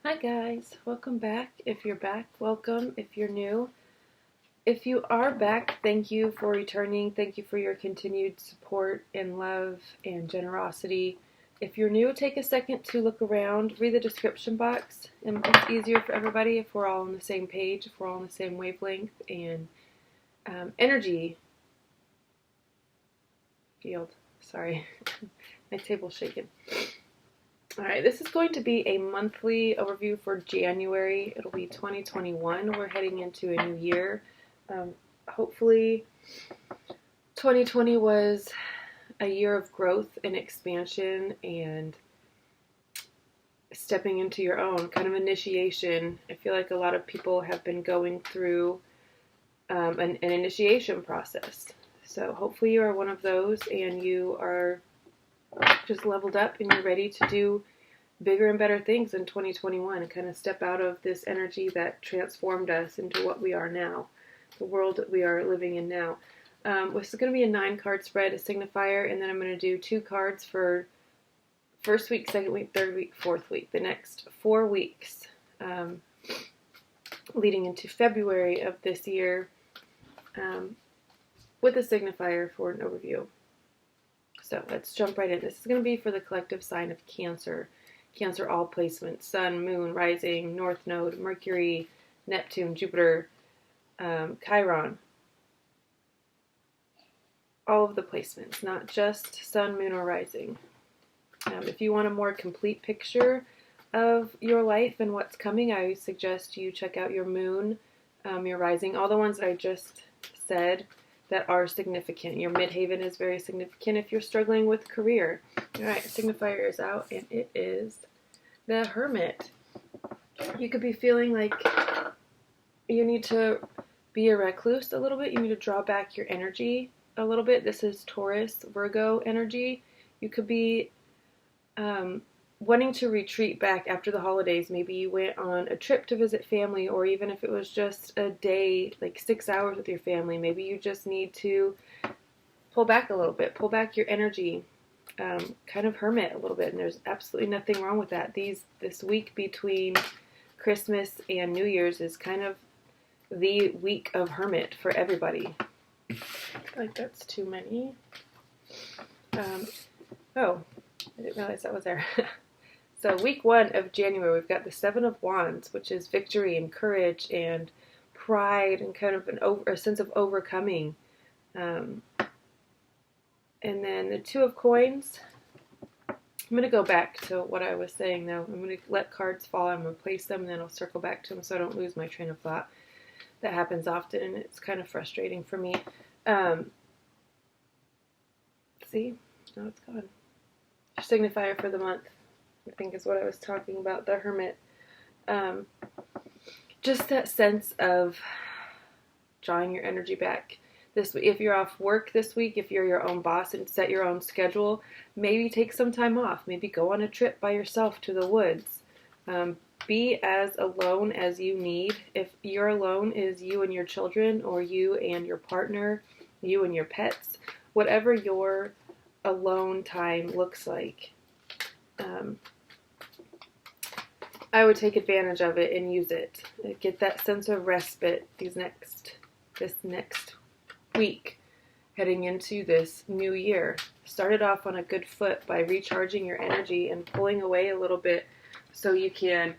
Hi guys, welcome back. If you're back, welcome. If you're new, if you are back, thank you for returning. Thank you for your continued support and love and generosity. If you're new, take a second to look around, read the description box, and it's easier for everybody if we're all on the same page, if we're all on the same wavelength and energy field. Sorry, my table's shaking. Alright, this is going to be a monthly overview for January. It'll be 2021. We're heading into a new year. Hopefully 2020 was a year of growth and expansion and stepping into your own kind of initiation. I feel like a lot of people have been going through an initiation process. So hopefully you are one of those and you are just leveled up and you're ready to do bigger and better things in 2021 and kind of step out of this energy that transformed us into what we are now, the world that we are living in now. This is going to be a 9-card spread, a signifier, and then I'm going to do 2 cards for first week, second week, third week, fourth week, the next 4 weeks leading into February of this year with a signifier for an overview. So let's jump right in. This is going to be for the collective sign of Cancer. Cancer all placements, Sun, Moon, Rising, North Node, Mercury, Neptune, Jupiter, Chiron. All of the placements, not just Sun, Moon, or Rising. If you want a more complete picture of your life and what's coming, I suggest you check out your Moon, your Rising, all the ones that I just said that are significant. Your midhaven is very significant if you're struggling with career. Alright, signifier is out, and it is the Hermit. You could be feeling like you need to be a recluse a little bit. You need to draw back your energy a little bit. This is Taurus, Virgo energy. You could be wanting to retreat back after the holidays. Maybe you went on a trip to visit family, or even if it was just a day, like 6 hours with your family, maybe you just need to pull back a little bit, pull back your energy, kind of hermit a little bit, and there's absolutely nothing wrong with that. This week between Christmas and New Year's is kind of the week of hermit for everybody. Like that's too many. Oh, I didn't realize that was there. So week 1 of January, we've got the 7 of Wands, which is victory and courage and pride and kind of a sense of overcoming. And then the 2 of Coins. I'm going to go back to what I was saying, though. I'm going to let cards fall. I'm going to place them, and then I'll circle back to them so I don't lose my train of thought. That happens often, and it's kind of frustrating for me. See? Now it's gone. Signifier for the month, I think, is what I was talking about, the Hermit. Just that sense of drawing your energy back. This week, if you're off work this week, if you're your own boss and set your own schedule, maybe take some time off. Maybe go on a trip by yourself to the woods. Be as alone as you need. If you're alone is you and your children, or you and your partner, you and your pets, whatever your alone time looks like. I would take advantage of it and use it. Get that sense of respite this next week heading into this new year. Start it off on a good foot by recharging your energy and pulling away a little bit so you can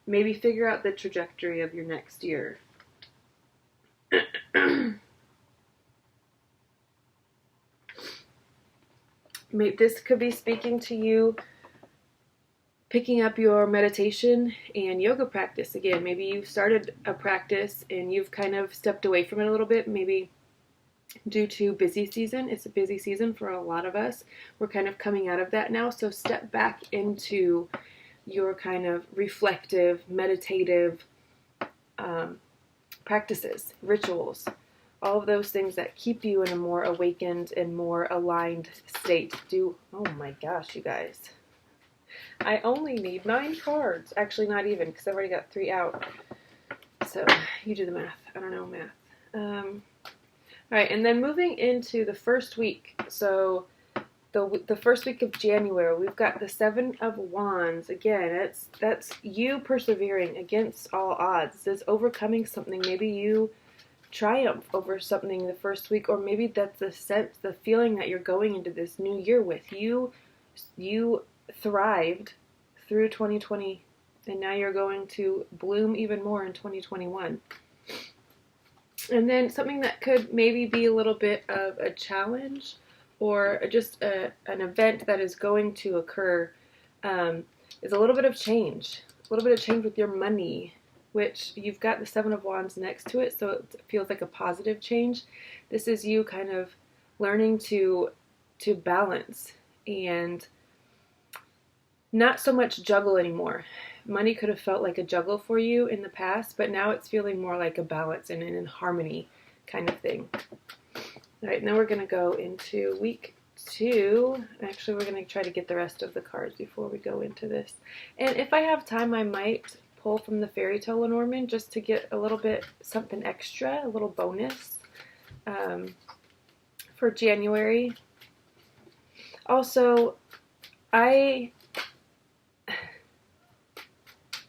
maybe figure out the trajectory of your next year. This could be speaking to you, picking up your meditation and yoga practice again. Maybe you started a practice and you've kind of stepped away from it a little bit, maybe due to busy season. It's a busy season for a lot of us. We're kind of coming out of that now, so step back into your kind of reflective, meditative practices, rituals. All of those things that keep you in a more awakened and more aligned state. Oh my gosh, you guys. I only need 9 cards. Actually, not even, because I've already got 3 out. So, you do the math. I don't know math. Alright, and then moving into the first week. So, the first week of January, we've got the Seven of Wands. Again, that's you persevering against all odds. It's overcoming something. Maybe you triumph over something the first week, or maybe that's the feeling that you're going into this new year with. You thrived through 2020, and now you're going to bloom even more in 2021. And then something that could maybe be a little bit of a challenge, or just an event that is going to occur, is a little bit of change. A little bit of change with your money, which you've got the Seven of Wands next to it, so it feels like a positive change. This is you kind of learning to balance and not so much juggle anymore. Money could have felt like a juggle for you in the past, but now it's feeling more like a balance and in harmony kind of thing. All right, now we're going to go into week 2. Actually, we're going to try to get the rest of the cards before we go into this. And if I have time, I might pull from the Fairy Tale Lenormand just to get a little bit something extra, a little bonus for January. Also, I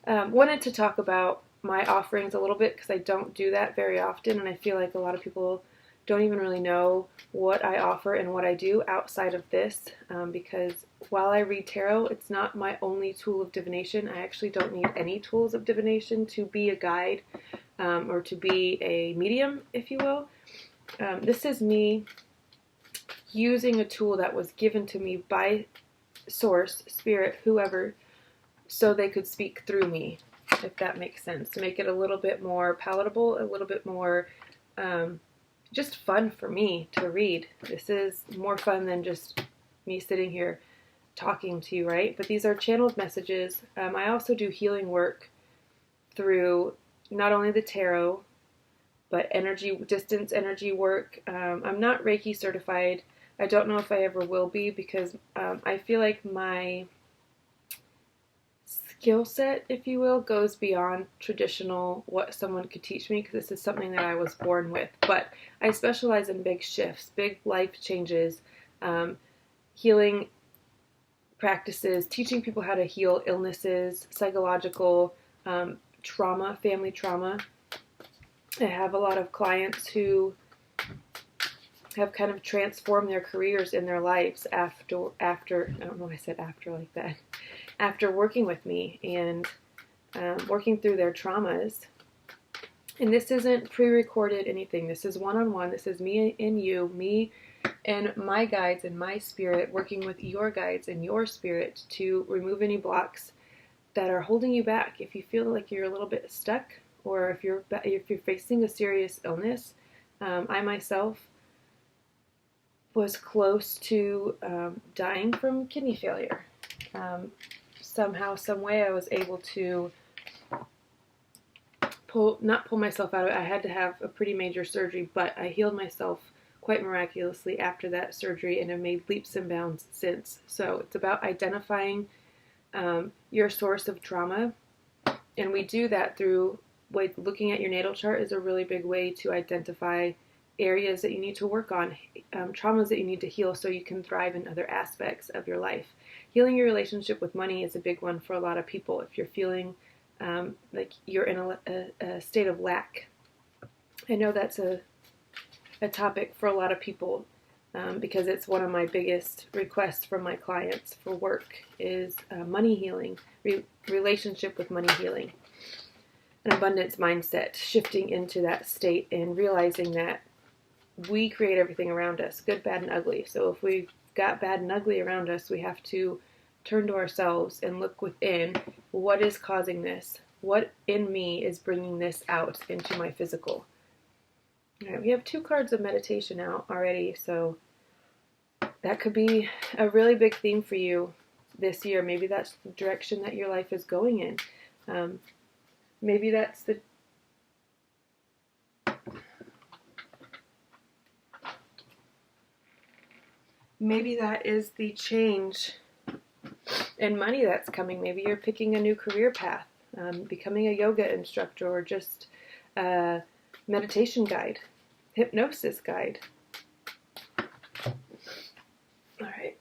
wanted to talk about my offerings a little bit because I don't do that very often, and I feel like a lot of people don't even really know what I offer and what I do outside of this, because while I read tarot, it's not my only tool of divination. I actually don't need any tools of divination to be a guide, or to be a medium, if you will. This is me using a tool that was given to me by Source, Spirit, whoever, so they could speak through me, if that makes sense, to make it a little bit more palatable, a little bit more just fun for me to read. This is more fun than just me sitting here talking to you, right? But these are channeled messages. I also do healing work through not only the tarot, but distance energy work. I'm not Reiki certified. I don't know if I ever will be, because I feel like my skill set, if you will, goes beyond traditional what someone could teach me, because this is something that I was born with. But I specialize in big shifts, big life changes, healing practices, teaching people how to heal illnesses, psychological trauma, family trauma. I have a lot of clients who have kind of transformed their careers in their lives after I don't know why I said after like that, after working with me and working through their traumas. And this isn't pre-recorded anything. This is one-on-one. This is me and you, me and my guides and my spirit working with your guides and your spirit to remove any blocks that are holding you back. If you feel like you're a little bit stuck, or if you're facing a serious illness, I myself was close to dying from kidney failure. Somehow, some way, I was able to not pull myself out of it. I had to have a pretty major surgery, but I healed myself quite miraculously after that surgery and have made leaps and bounds since. So it's about identifying your source of trauma, and we do that through looking at your natal chart is a really big way to identify areas that you need to work on, traumas that you need to heal so you can thrive in other aspects of your life. Healing your relationship with money is a big one for a lot of people. If you're feeling like you're in a state of lack, I know that's a topic for a lot of people, because it's one of my biggest requests from my clients for work is money healing, relationship with money healing, an abundance mindset, shifting into that state and realizing that we create everything around us, good, bad, and ugly. So if we've got bad and ugly around us, we have to turn to ourselves and look within. What is causing this? What in me is bringing this out into my physical? All right, we have 2 cards of meditation out already, so that could be a really big theme for you this year. Maybe that's the direction that your life is going in. Maybe that's maybe that is the change in money that's coming. Maybe you're picking a new career path, becoming a yoga instructor, or just a meditation guide, hypnosis guide. All right,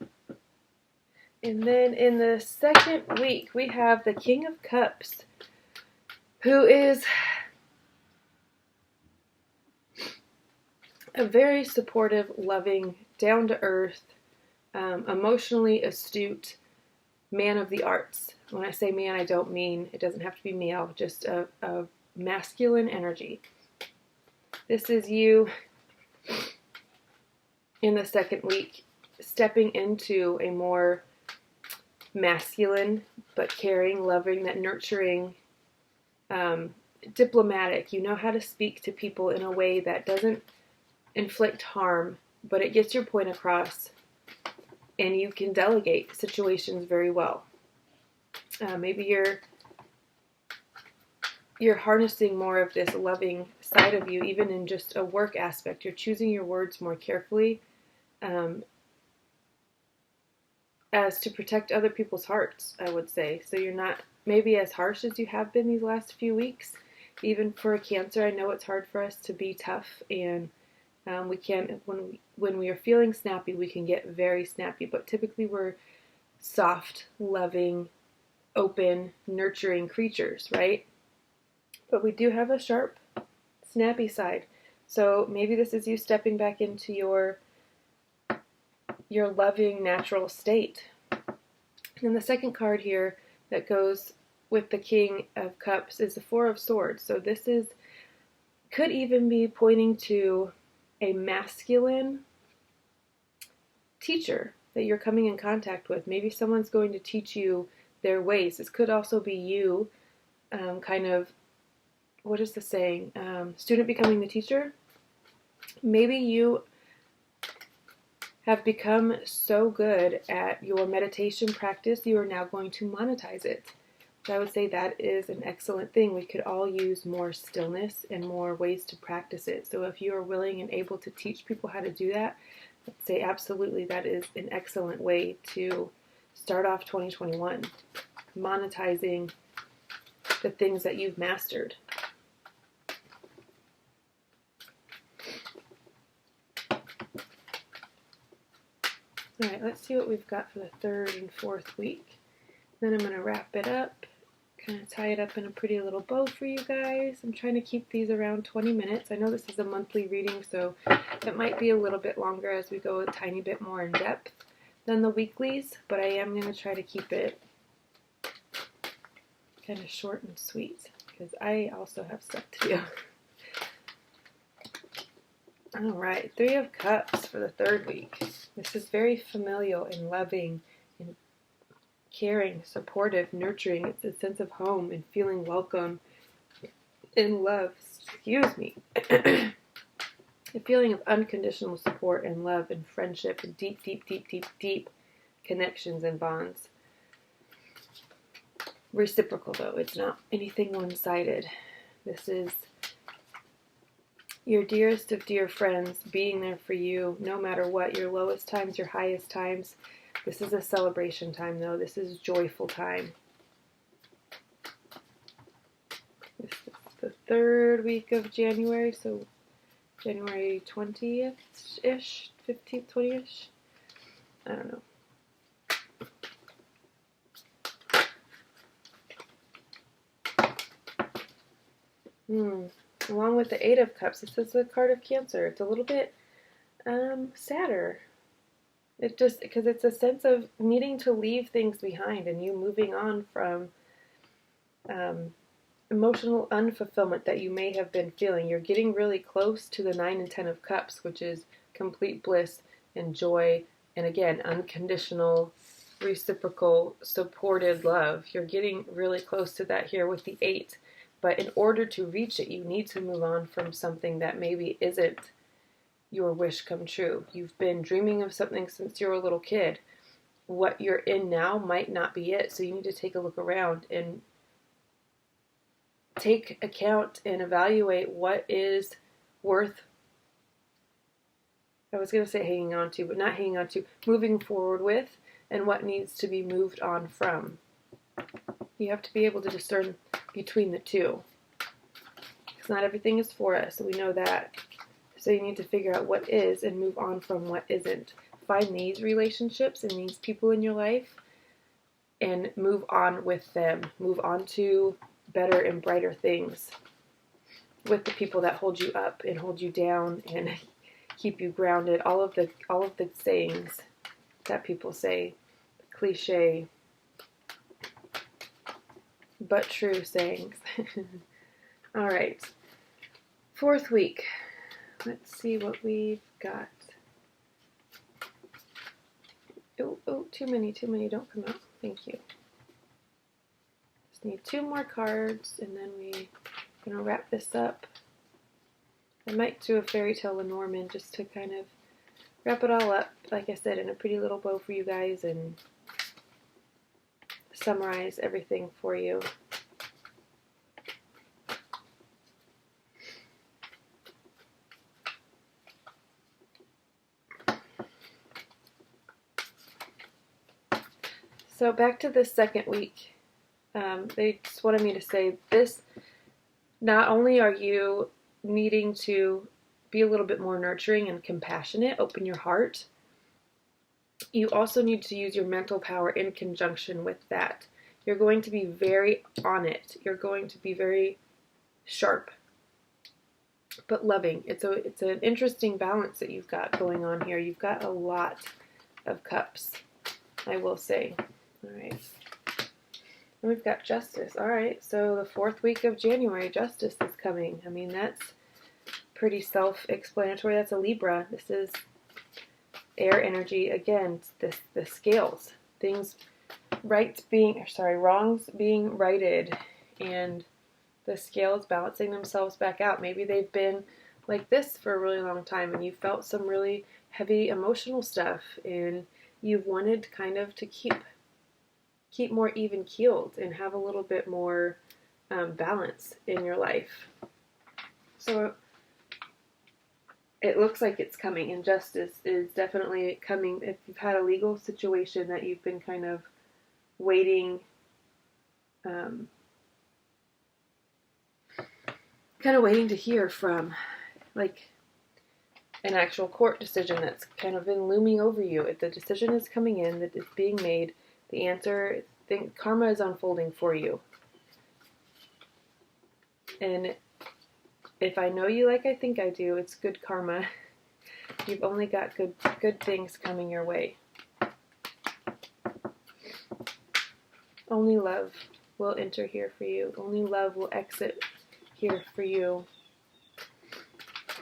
And then in the second week, we have the King of Cups, who is a very supportive, loving, down-to-earth, emotionally astute man of the arts. When I say man, I don't mean, it doesn't have to be male, just a masculine energy. This is you in the second week, stepping into a more masculine, but caring, loving, that nurturing, diplomatic. You know how to speak to people in a way that doesn't inflict harm, but it gets your point across, and you can delegate situations very well. Maybe you're harnessing more of this loving side of you, even in just a work aspect. You're choosing your words more carefully, as to protect other people's hearts, I would say. So you're not maybe as harsh as you have been these last few weeks. Even for a Cancer, I know it's hard for us to be tough, and we can, when we are feeling snappy, we can get very snappy, but typically we're soft, loving, open, nurturing creatures, right? But we do have a sharp, snappy side. So maybe this is you stepping back into your loving, natural state. And the second card here that goes with the King of Cups is the Four of Swords. So this could even be pointing to a masculine teacher that you're coming in contact with. Maybe someone's going to teach you their ways. This could also be you, kind of, what is the saying? Student becoming the teacher. Maybe you have become so good at your meditation practice, you are now going to monetize it. So I would say that is an excellent thing. We could all use more stillness and more ways to practice it. So if you are willing and able to teach people how to do that, I'd say absolutely that is an excellent way to start off 2021, monetizing the things that you've mastered. All right, let's see what we've got for the third and fourth week. Then I'm going to wrap it up, kind of tie it up in a pretty little bow for you guys. I'm trying to keep these around 20 minutes. I know this is a monthly reading, so it might be a little bit longer as we go a tiny bit more in depth than the weeklies, but I am going to try to keep it kind of short and sweet because I also have stuff to do. All right, Three of Cups for the third week. This is very familial and loving and caring, supportive, nurturing. It's a sense of home and feeling welcome and love. Excuse me. A feeling of unconditional support and love and friendship and deep, deep, deep, deep, deep connections and bonds. Reciprocal, though. It's not anything one-sided. This is your dearest of dear friends being there for you no matter what, your lowest times, your highest times. This is a celebration time, though. This is joyful time. This is the third week of January, so January 20th-ish, 15th, 20th-ish. I don't know. Along with the Eight of Cups, this is the card of Cancer. It's a little bit sadder. It just, because it's a sense of needing to leave things behind and you moving on from emotional unfulfillment that you may have been feeling. You're getting really close to the 9 and 10 of Cups, which is complete bliss and joy, and again, unconditional, reciprocal, supported love. You're getting really close to that here with the 8. But in order to reach it, you need to move on from something that maybe isn't your wish come true. You've been dreaming of something since you were a little kid. What you're in now might not be it, so you need to take a look around and take account and evaluate what is worth, I was going to say hanging on to, but not hanging on to, moving forward with, and what needs to be moved on from. You have to be able to discern between the two, because not everything is for us, so we know that. So you need to figure out what is and move on from what isn't. Find these relationships and these people in your life and move on with them. Move on to better and brighter things with the people that hold you up and hold you down and keep you grounded. All of the sayings that people say, cliche but true sayings. All right, 4th week. Let's see what we've got. Oh, too many, don't come out. Thank you. Just need 2 more cards, and then we're going to wrap this up. I might do a fairy tale Lenormand just to kind of wrap it all up, like I said, in a pretty little bow for you guys and summarize everything for you. So back to this 2nd week. They just wanted me to say this, not only are you needing to be a little bit more nurturing and compassionate, open your heart, you also need to use your mental power in conjunction with that. You're going to be very on it. You're going to be very sharp, but loving. It's an interesting balance that you've got going on here. You've got a lot of cups, I will say. All right. And we've got Justice. All right, so the 4th week of January, Justice is coming. I mean, that's pretty self-explanatory. That's a Libra. This is air energy. Again, the scales. Things, wrongs being righted, and the scales balancing themselves back out. Maybe they've been like this for a really long time, and you felt some really heavy emotional stuff, and you've wanted kind of to keep more even keeled and have a little bit more balance in your life. So it looks like it's coming, and justice is definitely coming. If you've had a legal situation that you've been kind of waiting, to hear from, like an actual court decision that's kind of been looming over you. If the decision is coming in, that it's being made, the answer, karma is unfolding for you. And if I know you like I think I do, it's good karma. You've only got good things coming your way. Only love will enter here for you. Only love will exit here for you.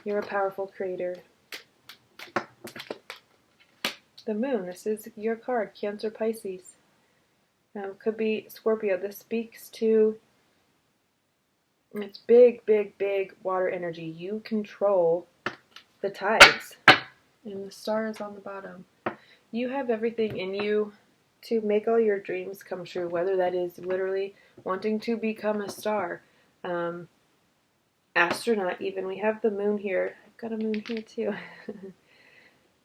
You're a powerful creator. The Moon, this is your card, Cancer, Pisces. Could be Scorpio. This speaks to, it's big water energy. You control the tides. And the star is on the bottom. You have everything in you to make all your dreams come true, whether that is literally wanting to become a star, astronaut even. We have the moon here. I've got a moon here too.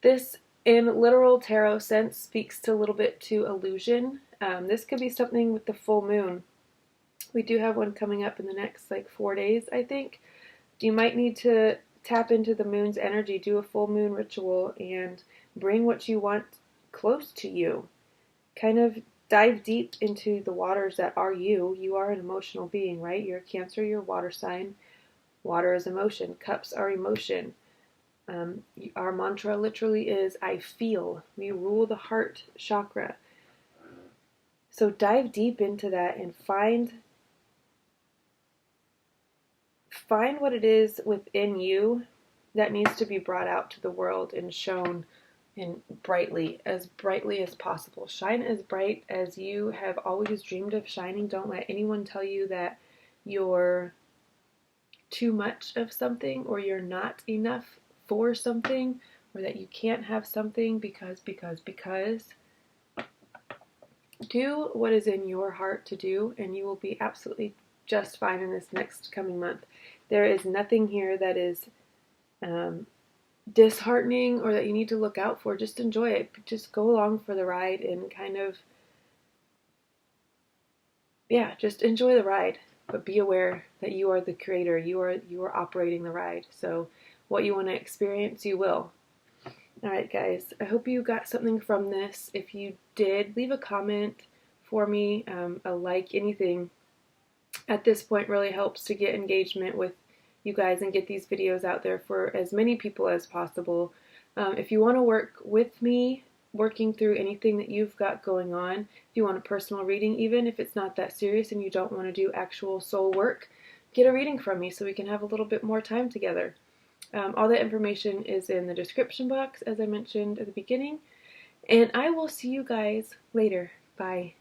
This, in literal tarot sense, speaks to a little bit to illusion. This could be something with the full moon. We do have one coming up in the next 4 days, I think. You might need to tap into the moon's energy, do a full moon ritual, and bring what you want close to you. Kind of dive deep into the waters that are you. You are an emotional being, right? You're a Cancer, you're a water sign. Water is emotion. Cups are emotion. Our mantra literally is, I feel. We rule the heart chakra. So dive deep into that and find what it is within you that needs to be brought out to the world and shown in brightly as possible. Shine as bright as you have always dreamed of shining. Don't let anyone tell you that you're too much of something, or you're not enough for something, or that you can't have something because. Do what is in your heart to do, and you will be absolutely just fine in this next coming month. There is nothing here that is disheartening or that you need to look out for. Just enjoy it. Just go along for the ride and kind of, just enjoy the ride. But be aware that you are the creator. You are operating the ride. So what you want to experience, you will. All right, guys. I hope you got something from this. If you did, leave a comment for me. A like, anything at this point really helps to get engagement with you guys and get these videos out there for as many people as possible. If you want to work with me, working through anything that you've got going on, if you want a personal reading, even if it's not that serious and you don't want to do actual soul work, get a reading from me so we can have a little bit more time together. All that information is in the description box, as I mentioned at the beginning, and I will see you guys later. Bye.